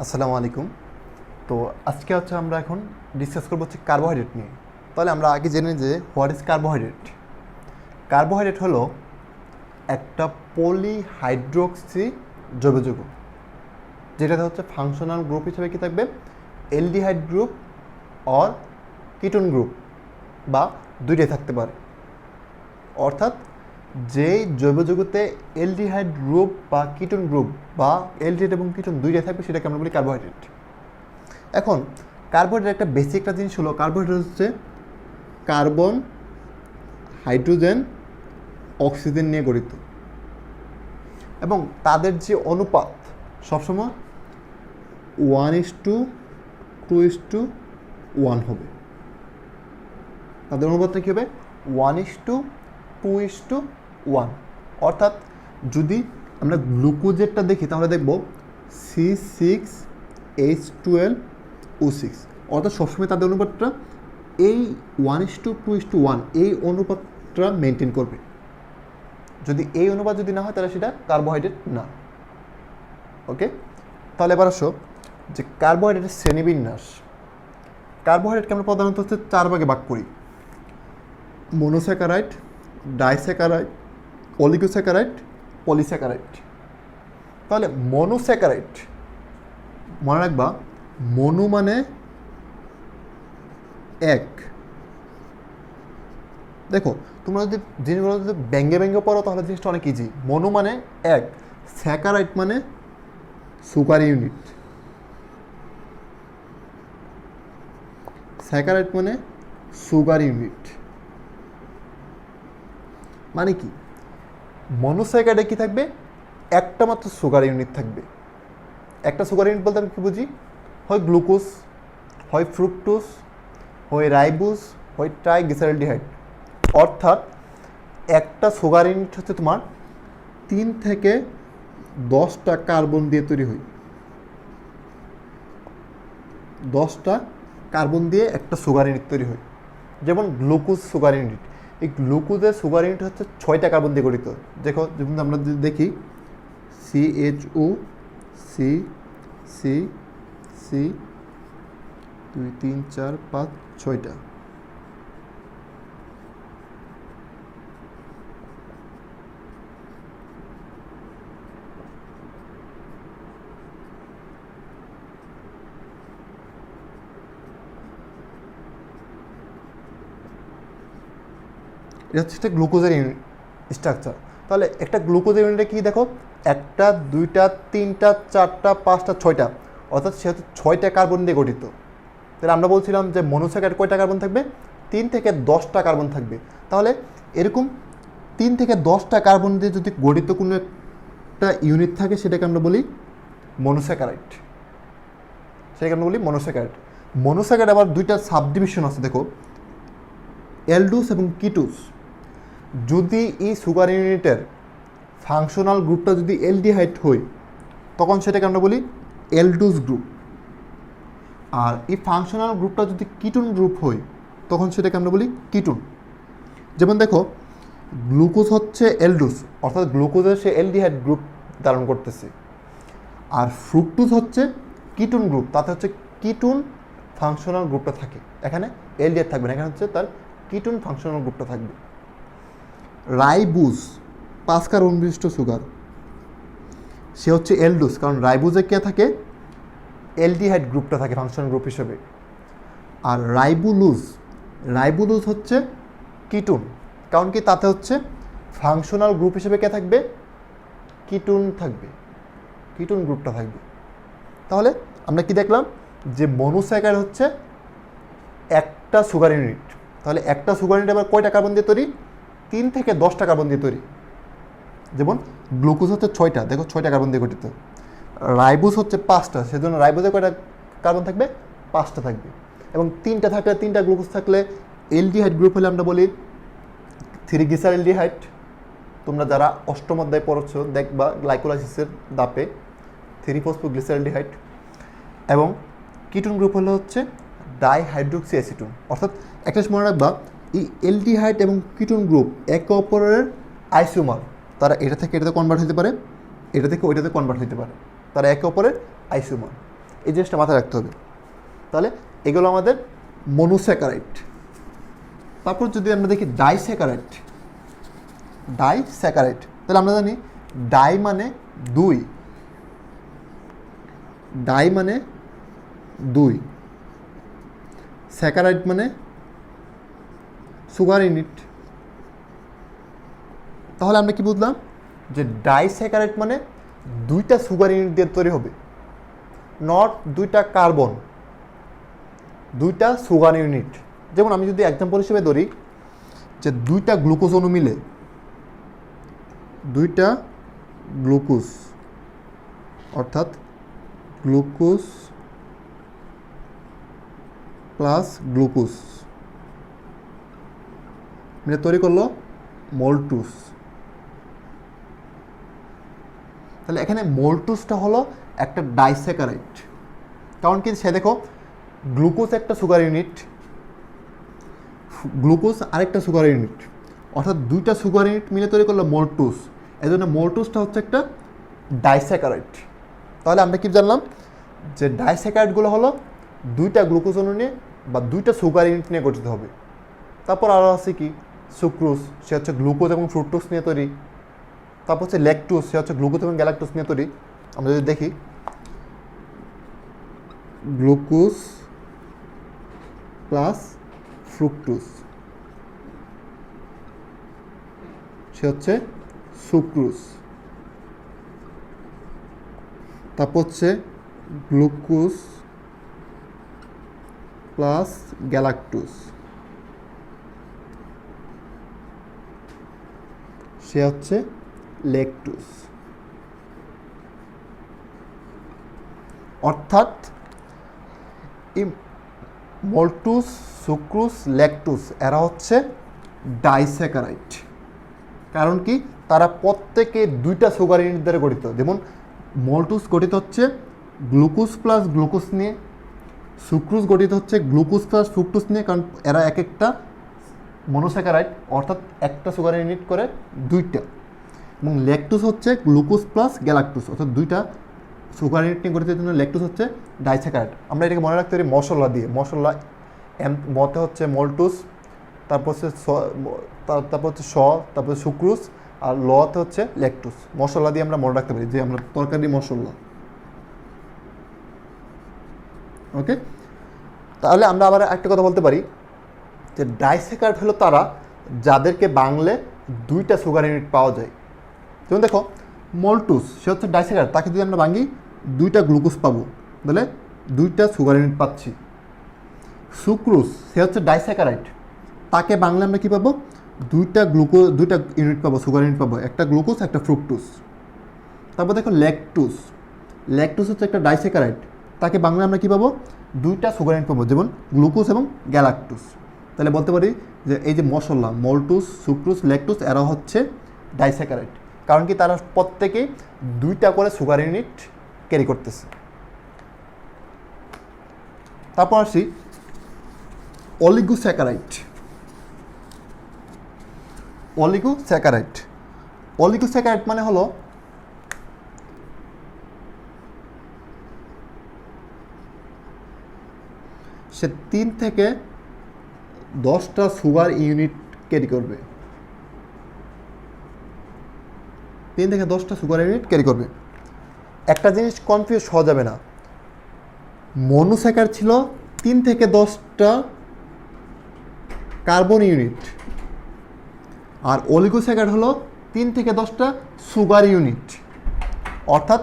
আসসালামু আলাইকুম। তো আজকে আমরা এখন ডিসকাস করবো কার্বোহাইড্রেট নিয়ে। তাহলে আমরা আগে জেনে যে হোয়াট ইজ কার্বোহাইড্রেট। কার্বোহাইড্রেট হলো একটা পলিহাইড্রোক্সি জৈব যৌগ, যেটাতে ফাংশনাল গ্রুপ হিসেবে কি থাকবে, aldehyde group or ketone group, বা দুইটাই থাকতে পারে। অর্থাৎ যেই জৈব যৌগতে এলডিহাইড গ্রুপ বা কিটোন গ্রুপ বা এলডিহাইড এবং কিটোন দুইটাই থাকবে সেটাকে আমরা বলি কার্বোহাইড্রেট। এখন কার্বোহাইড্রেট একটা বেসিক একটা জিনিস হলো, কার্বোহাইড্রেট হচ্ছে কার্বন, হাইড্রোজেন, অক্সিজেন নিয়ে গঠিত এবং তাদের যে অনুপাত সবসময় 1:2:1 হবে। তাদের অনুপাতটা কী হবে? 1:2:1। অর্থাৎ যদি আমরা গ্লুকোজেরটা দেখি তাহলে দেখব C6H12O6। অর্থাৎ সবসময় তাদের অনুপাতটা এই 1:2:1 এই অনুপাতটা মেনটেন করবে। যদি এই অনুপাত যদি না হয় তাহলে সেটা কার্বোহাইড্রেট না। ওকে, তাহলে এবার আসো যে কার্বোহাইড্রেটের শ্রেণীবিন্যাস। কার্বোহাইড্রেটকে আমরা প্রধানত 4 ভাগে ভাগ করি: মনোস্যাকারাইড, ডাইস্যাকারাইড, অলিগোস্যাকারাইড, পলিস্যাকারাইড। তাহলে মনোস্যাকারাইড মনে রাখবা, মনো মানে এক। দেখো তোমরা যদি জিনিসগুলো যদি ব্যঙ্গে ব্যঙ্গে পড়ো তাহলে জিনিসটা অনেক ইজি। মনো মানে এক, স্যাকারাইড মানে সুগার ইউনিট, স্যাকারাইড মানে সুগার ইউনিট। মানে কি, মনোস্যাকারাইডে কি থাকবে? একটা মাত্র সুগার ইউনিট থাকবে। একটা সুগার ইউনিট বলতে আমি কী বুঝি? হয় গ্লুকোজ, হয় ফ্রুক্টোজ, হয় রাইবোজ, হয় ট্রাইগ্লিসারাইডহাইড। অর্থাৎ একটা সুগার ইউনিট হচ্ছে তোমার 3 থেকে 10টা কার্বন দিয়ে তৈরি হয়। 10টা কার্বন দিয়ে একটা সুগার ইউনিট তৈরি হয়। যেমন গ্লুকোজ সুগার ইউনিট, এই গ্লুকোজের সুগার ইউনিট হচ্ছে 6টা কার্বন দিয়ে গঠিত। দেখো যেমন আমরা যদি দেখি CHO, C 2 3 4 5 6টা। এটা হচ্ছে একটা গ্লুকোজের ইউনিট স্ট্রাকচার। তাহলে একটা গ্লুকোজের ইউনিটে কি দেখো, 1টা 2টা 3টা 4টা 5টা 6টা, অর্থাৎ সে হচ্ছে 6টা কার্বন দিয়ে গঠিত। তাহলে আমরা বলছিলাম যে মনোস্যাকারাইড কয়টা কার্বন থাকবে? 3 থেকে 10টা কার্বন থাকবে। তাহলে এরকম 3 থেকে 10টা কার্বন দিয়ে যদি গঠিত কোনো একটা ইউনিট থাকে সেটাকে আমরা বলি মনোস্যাকারাইড। সেটাকে আমরা বলি মনোস্যাকারাইড। মনোস্যাকারাইড আবার 2টা সাবডিভিশন আছে, দেখো অ্যালডোস এবং কিটোস। যদি এই সুগার ইউনিটের ফাংশনাল গ্রুপটা যদি এলডিহাইড হয় তখন সেটাকে আমরা বলি অ্যালডোস গ্রুপ। আর এই ফাংশনাল গ্রুপটা যদি কিটোন গ্রুপ হয় তখন সেটাকে আমরা বলি কিটোন। যেমন দেখো গ্লুকোজ হচ্ছে অ্যালডোস, অর্থাৎ গ্লুকোজের সে এলডিহাইড গ্রুপ ধারণ করতেছে। আর ফ্রুক্টোজ হচ্ছে কিটোন গ্রুপ, তাতে হচ্ছে কিটোন ফাংশনাল গ্রুপটা থাকে। এখানে এলডিহাইড থাকবে না, এখানে হচ্ছে তার কিটোন ফাংশনাল গ্রুপটা থাকবে। রাইবোজ 5 কার্বন বিশিষ্ট সুগার, সে হচ্ছে অ্যালডোস, কারণ রাইবোজে কে থাকে? এলডিহাইড গ্রুপটা থাকে ফাংশনাল গ্রুপ হিসেবে। আর রাইবোলুজ হচ্ছে কিটোন, কারণ কি তাতে হচ্ছে ফাংশনাল গ্রুপ হিসেবে কে থাকবে? কিটোন থাকবে, কিটোন গ্রুপটা থাকবে। তাহলে আমরা কি দেখলাম যে মনোস্যাকারাইড হচ্ছে একটা সুগার ইউনিট। তাহলে একটা সুগার ইউনিট আবার কয়টা কার্বন দিয়ে তৈরি? 3 থেকে 10টা কার্বন দিয়ে তৈরি। যেমন গ্লুকোজ হচ্ছে 6টা, দেখো 6টা কার্বন দিয়ে গঠিত। রাইবোজ হচ্ছে 5টা, সেজন্য রাইবোজে কয়টা কার্বন থাকবে? 5টা থাকবে। এবং 3টা থাকলে, 3টা গ্লুকোজ থাকলে এলডিহাইড গ্রুপ হলে আমরা বলি 3-গ্লিসারলডিহাইড। তোমরা যারা অষ্টম অধ্যায় পড়ছো দেখবা গ্লাইকোলাইসিসের দাপে 3-ফসফোগ্লিসারলডিহাইড। এবং কিটোন গ্রুপ হলো হচ্ছে ডাইহাইড্রোক্সি অ্যাসিটোন। অর্থাৎ একটা মনে রাখবা, এই এলডিহাইড এবং কিটোন গ্রুপ একে অপরের আইসোমার। তারা এটা থেকে এটাতে কনভার্ট হতে পারে, এটা থেকে ওইটাতে কনভার্ট হতে পারে। তারা একে অপরের আইসোমার। এই জিনিসটা মাথায় রাখতে হবে। তাহলে এগুলো আমাদের মনোস্যাকারাইড। তারপর যদি আমরা দেখি ডাইস্যাকারাইড, ডাইস্যাকারাইড তাহলে আমরা জানি ডাই মানে দুই, ডাই মানে দুই, স্যাকারাইড মানে সুগার ইউনিট। তাহলে আমরা কি বুঝলাম যে ডাইস্যাকারাইড মানে দুইটা সুগার ইউনিট দিয়ে তৈরি হবে, নট দুইটা কার্বন, দুইটা সুগার ইউনিট। যেমন আমি যদি এক্সাম্পল হিসেবে ধরি যে দুইটা গ্লুকোজ অণু মিলে, দুইটা গ্লুকোজ অর্থাৎ গ্লুকোজ প্লাস গ্লুকোজ মিলে তৈরি করলো মল্টুস। তাহলে এখানে মল্টুসটা হলো একটা ডাইস্যাকারাইড, কারণ কি সে দেখো গ্লুকোজ একটা সুগার ইউনিট, গ্লুকোজ আরেকটা সুগার ইউনিট, অর্থাৎ দুইটা সুগার ইউনিট মিলে তৈরি করলো মল্টুস। এই জন্য মল্টুসটা হচ্ছে একটা ডাইস্যাকারাইড। তাহলে আমরা কি জানলাম যে ডাইস্যাকারাইডগুলো হলো দুইটা গ্লুকোজ অণু নিয়ে বা দুইটা সুগার ইউনিট নিয়ে গঠিত হবে। তারপর আরও আছে কি সুক্রোজ, সে হচ্ছে গ্লুকোজ এবং ফ্রুক্টোজ নিয়ে তৈরি। তারপর হচ্ছে ল্যাকটোজ, সে হচ্ছে গ্লুকোজ এবং গ্যালাক্টোজ নিয়ে তৈরি। আমরা যদি দেখি গ্লুকোজ প্লাস ফ্রুক্টোজ, সে হচ্ছে সুক্রোজ। তারপর হচ্ছে গ্লুকোজ প্লাস গ্যালাক্টোজ, সে হচ্ছে ল্যাকটোজ। অর্থাৎ মল্টুস, সুক্রোজ, ল্যাকটোজ এরা হচ্ছে ডাইস্যাকারাইড। কারণ কি তারা প্রত্যেকে দুইটা সুগার ইউনিট দ্বারা গঠিত। যেমন মল্টুস গঠিত হচ্ছে গ্লুকোজ প্লাস গ্লুকোজ নিয়ে, সুক্রোজ গঠিত হচ্ছে গ্লুকোজ প্লাস ফ্রুক্টোজ নিয়ে, কারণ এরা এক একটা মনোস্যাকারাইড অর্থাৎ একটা সুগার ইউনিট করে দুইটা। এবং ল্যাকটোজ হচ্ছে গ্লুকোজ প্লাস গ্যালাক্টোজ অর্থাৎ দুইটা সুগার ইউনিট নিয়ে গঠিত, জন্য ল্যাকটোজ হচ্ছে ডাইস্যাকারাইড। আমরা এটাকে মনে রাখতে পারি মশলা দিয়ে। মশলা মতে হচ্ছে মল্টুস, তারপর হচ্ছে তারপর হচ্ছে তারপর সুক্রোজ, আর লতে হচ্ছে ল্যাকটোজ। মশলা দিয়ে আমরা মনে রাখতে পারি যে আমরা তরকারি মশলা। ওকে, তাহলে আমরা আবার একটা কথা বলতে পারি যে ডাইস্যাকারাইড হলো তারা যাদেরকে বাংলে দুইটা সুগার ইউনিট পাওয়া যায়। যেমন দেখো মল্টুস, সে হচ্ছে ডাইস্যাকারাইড, তাকে যদি আমরা ভাঙি দুইটা গ্লুকোজ পাবো, তাহলে দুইটা সুগার ইউনিট পাচ্ছি। সুক্রোজ, সে হচ্ছে ডাইস্যাকারাইড, তাকে বাংলা আমরা কী পাবো, দুইটা ইউনিট পাবো, সুগার ইউনিট পাবো, একটা গ্লুকোজ একটা ফ্রুক্টোজ। তারপর দেখো ল্যাকটোজ, ল্যাকটোজ হচ্ছে একটা ডাইস্যাকারাইড, তাকে বাংলা আমরা কী পাবো, দুইটা সুগার ইউনিট পাবো, যেমন গ্লুকোজ এবং গ্যালাক্টোজ। তাহলে বলতে পারি যে এই যে মশলা মল্টুস, সুক্রোজ, ল্যাকটোজ এরা হচ্ছে ডাইস্যাকারাইড, কারণ কি তারা প্রত্যেকেই দুইটা করে সুগার ইউনিট ক্যারি করতেছে। তারপর আসি অলিগোস্যাকারাইড। অলিগোস্যাকারাইড, অলিগোস্যাকারাইড মানে হলো সে 3 থেকে 10টা সুগার ইউনিট ক্যারি করবে, 3 থেকে 10টা সুগার ইউনিট ক্যারি করবে। একটা জিনিস কনফিউজ হওয়া যাবে না, মনোস্যাকারাইড ছিল 3 থেকে 10টা কার্বন ইউনিট, আর অলিগোস্যাকারাইড হলো 3 থেকে 10টা সুগার ইউনিট। অর্থাৎ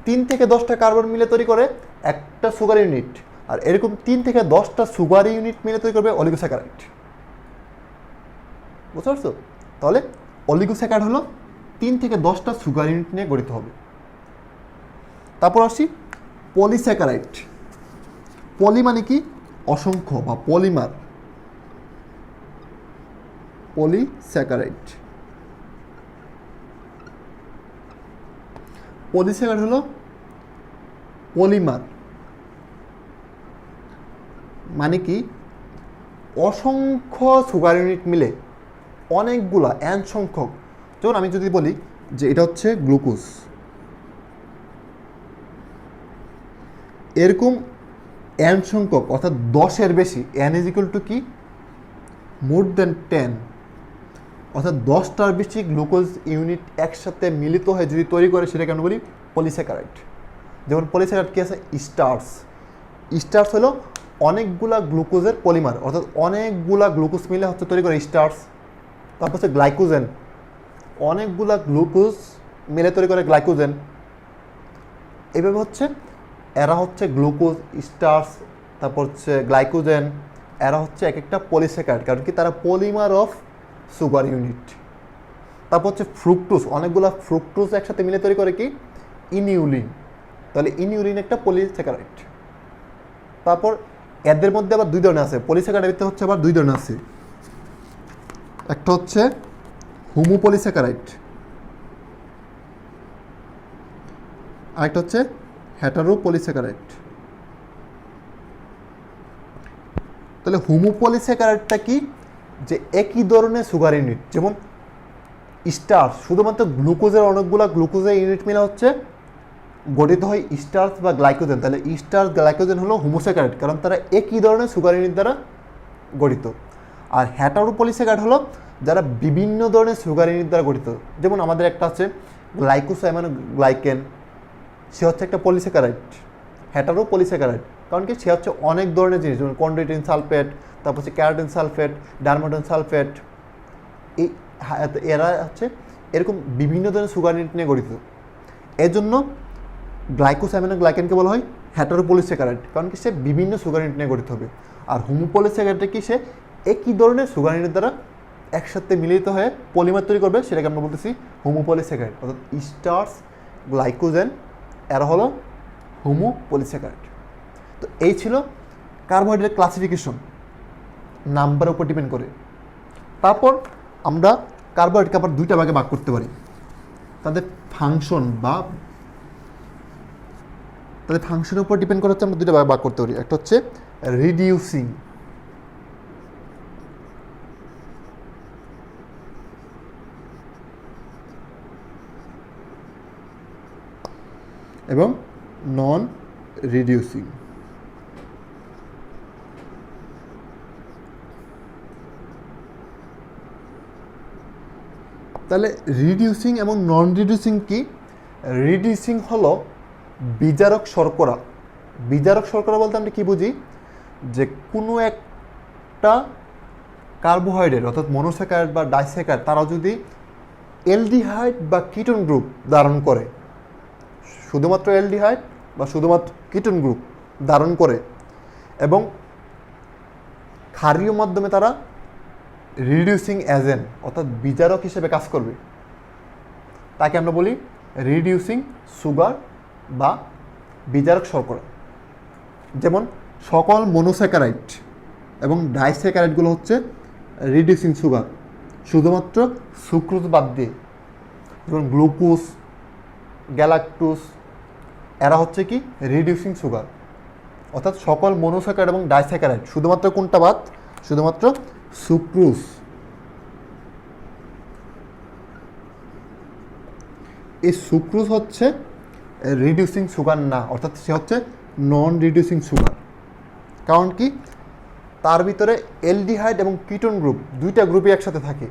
3 থেকে 10টা কার্বন মিলে তৈরি করে একটা সুগার ইউনিট, আর এরকম 3 থেকে 10টা সুগার ইউনিট মিলে তৈরি করবে অলিগোস্যাকারাইড। বুঝতে পারছো? তাহলে অলিগোস্যাকারাইড হলো 3 থেকে 10টা সুগার ইউনিট নিয়ে গঠিত হবে। তারপর আসি পলিস্যাকারাইড। পলি মানে কি অসংখ্য বা পলিমার, পলিস্যাকারাইড। পলিস্যাকারাইড হলো পলিমার, মানে কি অসংখ্য সুগার ইউনিট মিলে অনেকগুলা এন সংখ্যক। যেমন আমি যদি বলি যে এটা হচ্ছে গ্লুকোজ, এরকম এন সংখ্যক অর্থাৎ 10-এর বেশি, এন ইজ ইকুয়াল টু কি, মোর দেন 10, অর্থাৎ 10টার বেশি গ্লুকোজ ইউনিট একসাথে মিলিত হয়ে যদি তৈরি করে সেটাকে আমরা বলি পলিস্যাকারাইড। যেমন পলিস্যাকারাইড কী আছে, স্টার্চ। স্টার্চ হলো অনেকগুলা গ্লুকোজের পলিমার, অর্থাৎ অনেকগুলা গ্লুকোজ মিলে হচ্ছে তৈরি করে স্টার্চ। তারপর হচ্ছে গ্লাইকোজেন, অনেকগুলা গ্লুকোজ মিলে তৈরি করে গ্লাইকোজেন। এইভাবে হচ্ছে এরা হচ্ছে গ্লুকোজ, স্টার্চ, তারপর হচ্ছে গ্লাইকোজেন, এরা হচ্ছে এক একটা পলিস্যাকারাইড, কারণ কি তারা পলিমার অফ সুগার ইউনিট। তারপর হচ্ছে ফ্রুক্টোজ, অনেকগুলো ফ্রুক্টোজ একসাথে মিলে তৈরি করে কি, ইনিউলিন। তাহলে ইনিউলিন একটা পলিস্যাকারাইড। তারপর এদের মধ্যে আবার দুই ধরনের আছে, পলিস্যাকারাইড হচ্ছে আবার দুই ধরনের আছে, একটা হচ্ছে হোমোপলিস্যাকারাইড, আরেকটা হচ্ছে হেটারোপলিস্যাকারাইড। তাহলে হোমোপলিস্যাকারাইডটা কি, যে একই ধরনের সুগার ইউনিট, যেমন স্টার্চ শুধুমাত্র গ্লুকোজের অনেকগুলো গ্লুকোজের ইউনিট মিলে হচ্ছে গঠিত হয় স্টার্চ বা গ্লাইকোজেন। তাহলে স্টার্চ গ্লাইকোজেন হলো হোমোস্যাকারাইড, কারণ তারা একই ধরনের সুগার ইউনিট দ্বারা গঠিত। আর হেটারোপলিস্যাকারাইড হলো যারা বিভিন্ন ধরনের সুগার ইউনিট দ্বারা গঠিত। যেমন আমাদের একটা আছে গ্লাইকোসাইমানোগ্লাইকেন, সে হচ্ছে একটা পলিস্যাকারাইড, হেটারোপলিস্যাকারাইড, কারণ কি সে হচ্ছে অনেক ধরনের জিনিস, যেমন কন্ড্রোইটিন সালফেট, তারপর হচ্ছে ক্যারোটিন সালফেট, ডারমাটোন সালফেট, এই এরা হচ্ছে এরকম বিভিন্ন ধরনের সুগার ইউনিট নিয়ে গঠিত। এর জন্য গ্লাইকোসাইমানোগ্লাইকেনকে বলা হয় হেটারোপলিস্যাকারাইড, কারণ কি সে বিভিন্ন সুগার ইউনিট নিয়ে গঠিত হবে। আর হোমোপলিস্যাকারাইডটা কি, সে একই ধরনের সুগার ইউনিট দ্বারা একসাথে মিলিত হয়ে পলিমার তৈরি করবে, সেটাকে আমরা বলতেছি হোমোপলিস্যাকারাইড। অর্থাৎ স্টার্চ, গ্লাইকোজেন, এরা হলো হোমোপলিস্যাকারাইড। তো এই ছিল কার্বোহাইড্রেট ক্লাসিফিকেশন, নাম্বারের উপর ডিপেন্ড করে। তারপর আমরা কার্বোহাইড্রেটকে আবার দুইটা ভাগে ভাগ করতে পারি, তাদের ফাংশন বা তাদের ফাংশনের উপর ডিপেন্ড করে হচ্ছে আমরা দুইটা ভাগে ভাগ করতে পারি। একটা হচ্ছে রিডিউসিং এবং নন রিডিউসিং। তাহলে রিডিউসিং এবং নন রিডিউসিং কি? রিডিউসিং হলো বিজারক শর্করা। বিজারক শর্করা বলতে আমরা কী বুঝি, যে কোনো একটা কার্বোহাইড্রেট অর্থাৎ মনোস্যাকারাইড বা ডাইস্যাকারাইড তারা যদি অ্যালডিহাইড বা কিটোন গ্রুপ ধারণ করে, শুধুমাত্র অ্যালডিহাইড বা শুধুমাত্র কিটোন গ্রুপ ধারণ করে এবং ক্ষারীয় মাধ্যমে তারা রিডিউসিং এজেন্ট অর্থাৎ বিজারক হিসেবে কাজ করবে, তাকে আমরা বলি রিডিউসিং সুগার বা বিজারক শর্করা। যেমন সকল মনোস্যাকারাইড এবং ডাইস্যাকারাইডগুলো হচ্ছে রিডিউসিং সুগার, শুধুমাত্র সুক্রোজ বাদ দিয়ে। যেমন গ্লুকোজ, গ্যালাক্টোজ, এরা হচ্ছে কি রিডিউসিং সুগার। অর্থাৎ সকল মনোস্যাকারাইড এবং ডাইস্যাকারাইড, শুধুমাত্র কোনটা বাদ? শুধুমাত্র সুক্রোজ। এই সুক্রোজ হচ্ছে রিডিউসিং সুগার না, অর্থাৎ সে হচ্ছে নন রিডিউসিং সুগার। কারণ কি, তার ভিতরে অ্যালডিহাইড এবং কিটোন গ্রুপ দুইটা গ্রুপই একসাথে থাকে,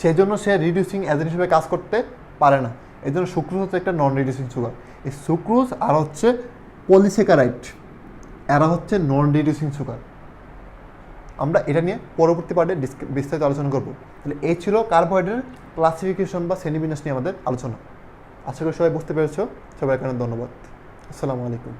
সেজন্য সে রিডিউসিং এজেন্ট হিসেবে কাজ করতে পারে না। এই জন্য সুক্রোজ হচ্ছে একটা নন রিডিউসিং সুগার। এই সুক্রোজ আর হচ্ছে পলিস্যাকারাইড, এরা হচ্ছে নন রিডিউসিং সুগার। আমরা এটা নিয়ে পরবর্তী পার্টে বিস্তারিত আলোচনা করব। তাহলে এই ছিল কার্বোহাইড্রেট ক্লাসিফিকেশন বা শ্রেণীবিন্যাস নিয়ে আমাদের আলোচনা। আশা করি সবাই বুঝতে পেরেছ। সবাই এখানে ধন্যবাদ। আসসালামু আলাইকুম।